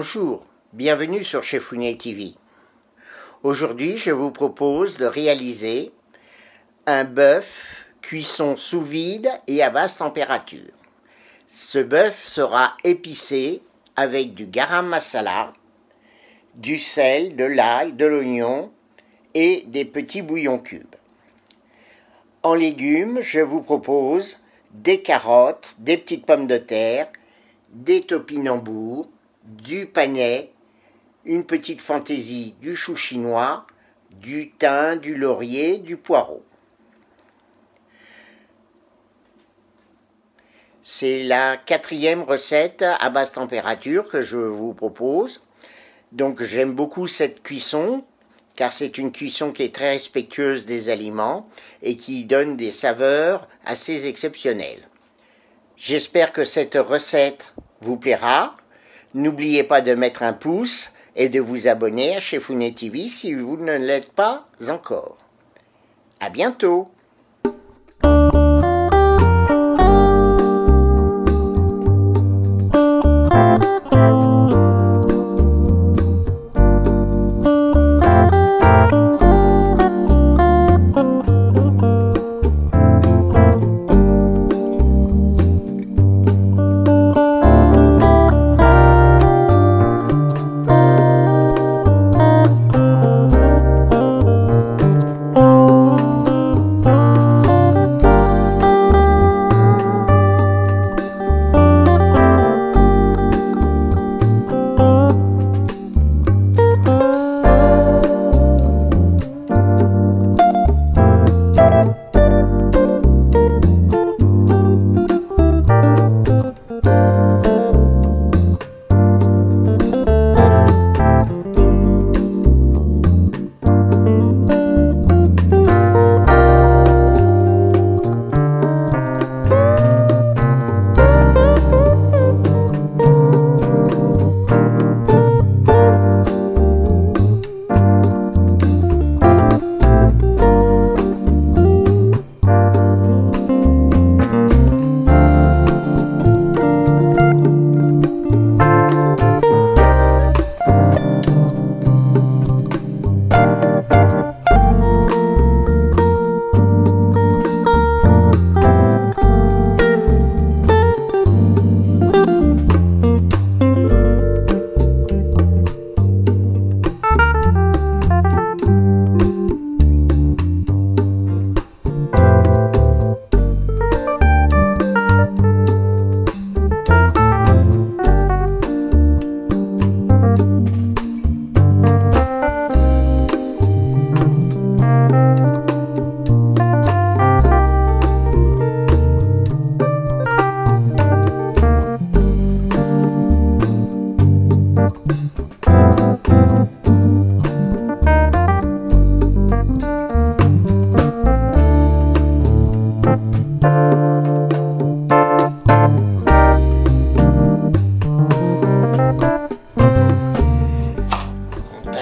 Bonjour, bienvenue sur Chef Founet TV. Aujourd'hui, je vous propose de réaliser un bœuf cuisson sous vide et à basse température. Ce bœuf sera épicé avec du garam masala, du sel, de l'ail, de l'oignon et des petits bouillons cubes. En légumes, je vous propose des carottes, des petites pommes de terre, des topinambours, du panais, une petite fantaisie du chou chinois, du thym, du laurier, du poireau. C'est la 4e recette à basse température que je vous propose. Donc j'aime beaucoup cette cuisson car c'est une cuisson qui est très respectueuse des aliments et qui donne des saveurs assez exceptionnelles. J'espère que cette recette vous plaira. N'oubliez pas de mettre un pouce et de vous abonner à Chef Founet TV si vous ne l'êtes pas encore. À bientôt!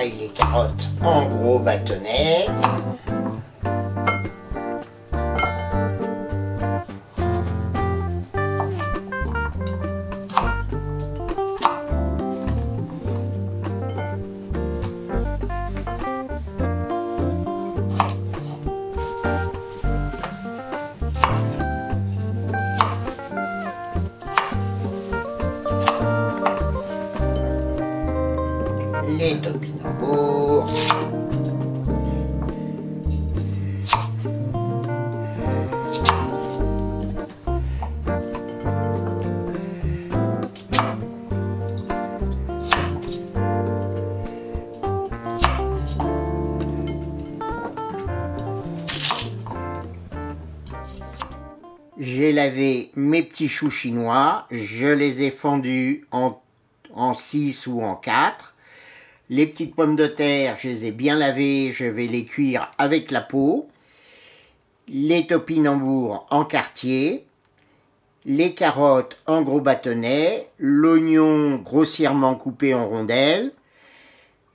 Les carottes en gros bâtonnets. Les topinambours, j'ai lavé mes petits choux chinois, je les ai fendus en 6 ou en 4. Les petites pommes de terre, je les ai bien lavées, je vais les cuire avec la peau. Les topinambours en quartier. Les carottes en gros bâtonnets. L'oignon grossièrement coupé en rondelles.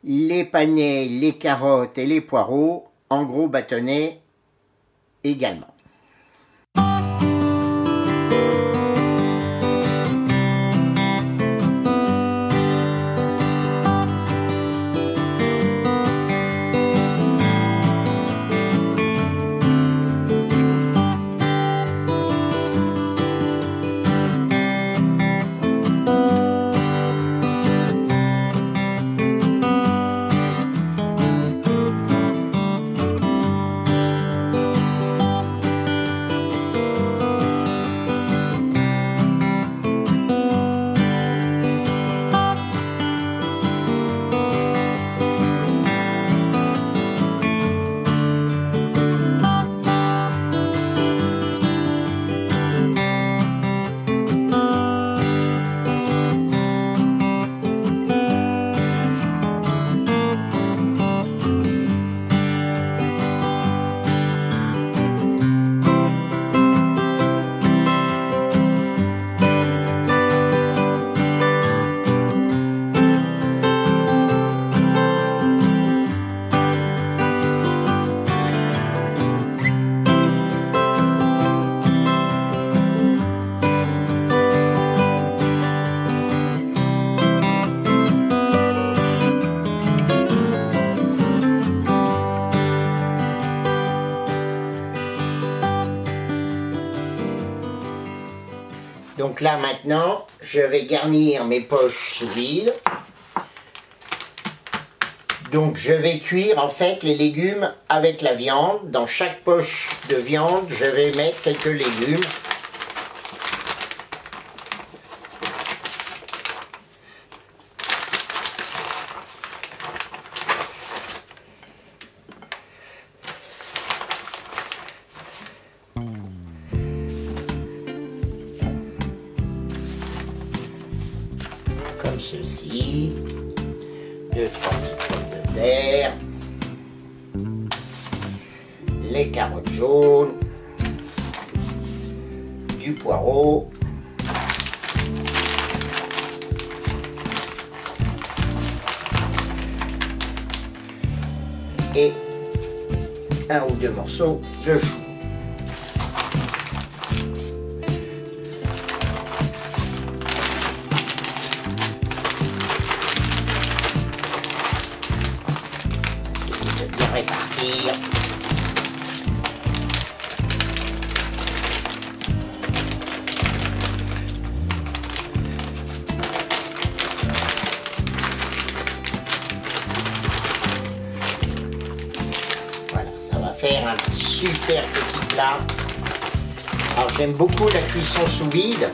Les panais, les carottes et les poireaux en gros bâtonnets également. Donc là maintenant, je vais garnir mes poches sous vide. Donc je vais cuire en fait les légumes avec la viande. Dans chaque poche de viande, je vais mettre quelques légumes. Comme ceci. 2-3 petites pommes de terre, les carottes jaunes, du poireau, et 1 ou 2 morceaux de chou. Répartir. Voilà, ça va faire un super petit plat. Alors j'aime beaucoup la cuisson sous vide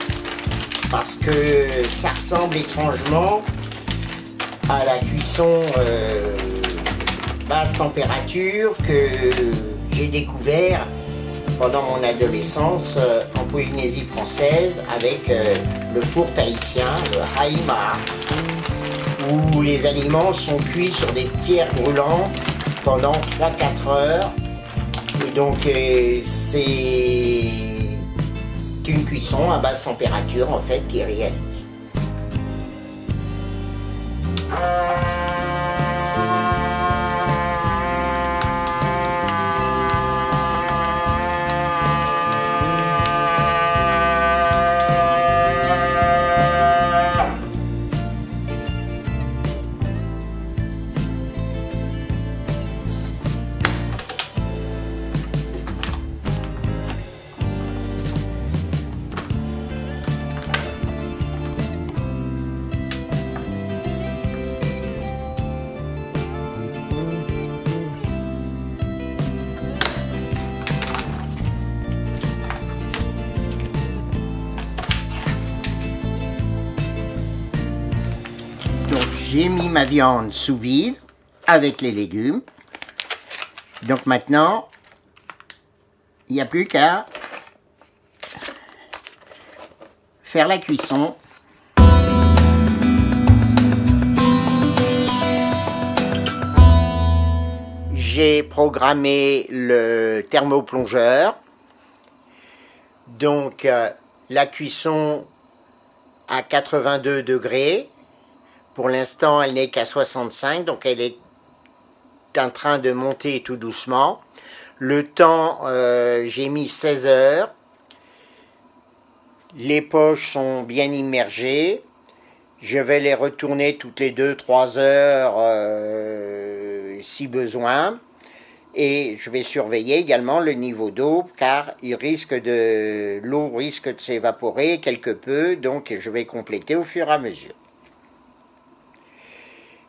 parce que ça ressemble étrangement à la cuisson basse température que j'ai découvert pendant mon adolescence en Polynésie française avec le four tahitien, le haïma, où les aliments sont cuits sur des pierres brûlantes pendant 3-4 heures. Et donc c'est une cuisson à basse température en fait qui réalise. J'ai mis ma viande sous vide avec les légumes. Donc maintenant, il n'y a plus qu'à faire la cuisson. J'ai programmé le thermoplongeur. Donc la cuisson à 82 degrés. Pour l'instant, elle n'est qu'à 65, donc elle est en train de monter tout doucement. Le temps, j'ai mis 16 heures. Les poches sont bien immergées. Je vais les retourner toutes les 2-3 heures si besoin. Et je vais surveiller également le niveau d'eau car l'eau risque de s'évaporer quelque peu, donc je vais compléter au fur et à mesure.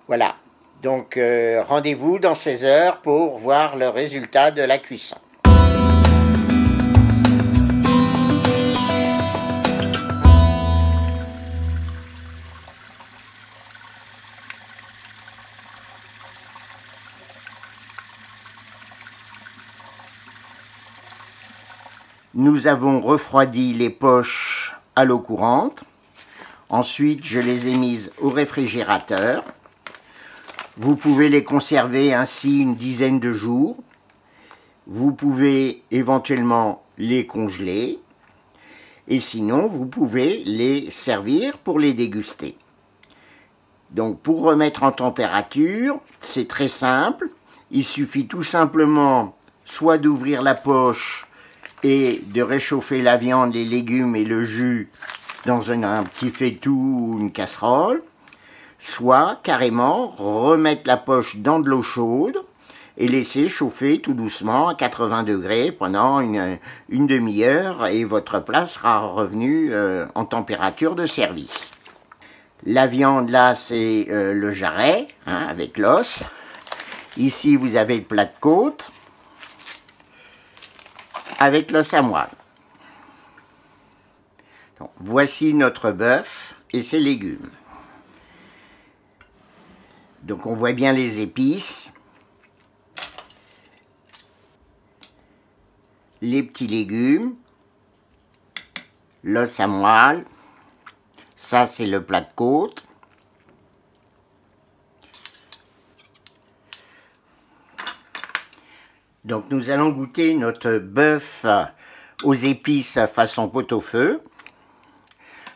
Voilà, donc rendez-vous dans 16 heures pour voir le résultat de la cuisson. Nous avons refroidi les poches à l'eau courante. Ensuite, je les ai mises au réfrigérateur. Vous pouvez les conserver ainsi une dizaine de jours. Vous pouvez éventuellement les congeler. Et sinon, vous pouvez les servir pour les déguster. Donc, pour remettre en température, c'est très simple. Il suffit tout simplement soit d'ouvrir la poche et de réchauffer la viande, les légumes et le jus dans un petit faitout ou une casserole, soit carrément remettre la poche dans de l'eau chaude et laisser chauffer tout doucement à 80 degrés pendant une demi-heure et votre plat sera revenu en température de service. La viande là c'est le jarret hein, avec l'os. Ici vous avez le plat de côte avec l'os à moelle. Donc, voici notre bœuf et ses légumes. Donc on voit bien les épices, les petits légumes, l'os à moelle, ça c'est le plat de côte. Donc nous allons goûter notre bœuf aux épices façon pot-au-feu.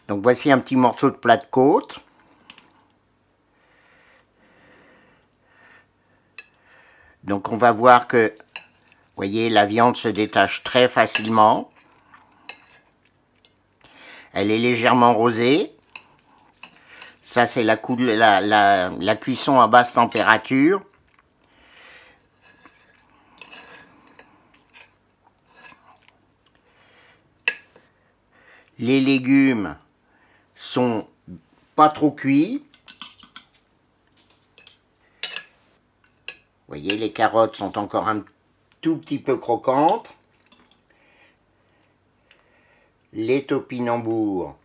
Donc voici un petit morceau de plat de côte. Donc on va voir que, vous voyez, la viande se détache très facilement. Elle est légèrement rosée. Ça c'est la cuisson à basse température. Les légumes sont pas trop cuits. Vous voyez, les carottes sont encore un tout petit peu croquantes. Les topinambours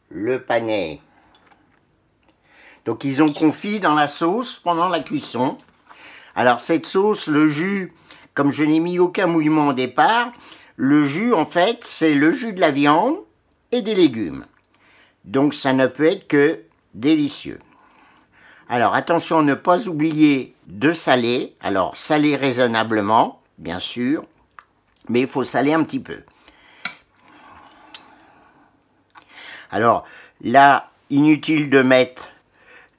le panais. Donc ils ont confit dans la sauce pendant la cuisson. Alors cette sauce, le jus, comme je n'ai mis aucun mouillement au départ, le jus en fait c'est le jus de la viande et des légumes. Donc ça ne peut être que délicieux. Alors attention à ne pas oublier de saler. Alors saler raisonnablement, bien sûr, mais il faut saler un petit peu. Alors là, inutile de mettre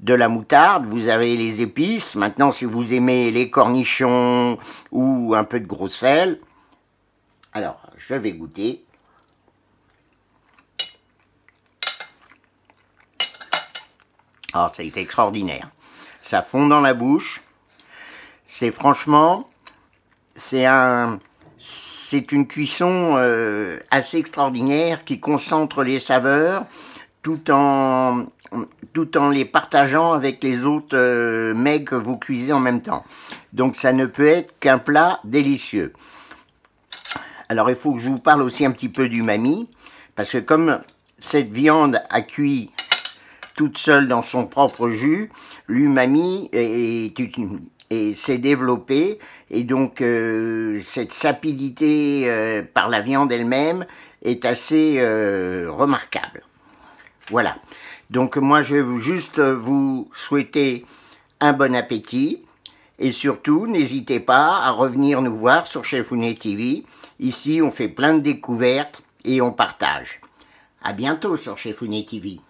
de la moutarde, vous avez les épices. Maintenant, si vous aimez les cornichons ou un peu de gros sel, alors je vais goûter. Alors, ça a été extraordinaire. Ça fond dans la bouche. C'est franchement, c'est une cuisson assez extraordinaire qui concentre les saveurs tout en les partageant avec les autres mets que vous cuisez en même temps. Donc, ça ne peut être qu'un plat délicieux. Alors, il faut que je vous parle aussi un petit peu d'umami, parce que comme cette viande a cuit toute seule dans son propre jus, l'umami s'est développé et donc cette sapidité par la viande elle-même est assez remarquable. Voilà, donc moi je vais juste vous souhaiter un bon appétit et surtout n'hésitez pas à revenir nous voir sur Chefounet TV. Ici on fait plein de découvertes et on partage. À bientôt sur Chefounet TV.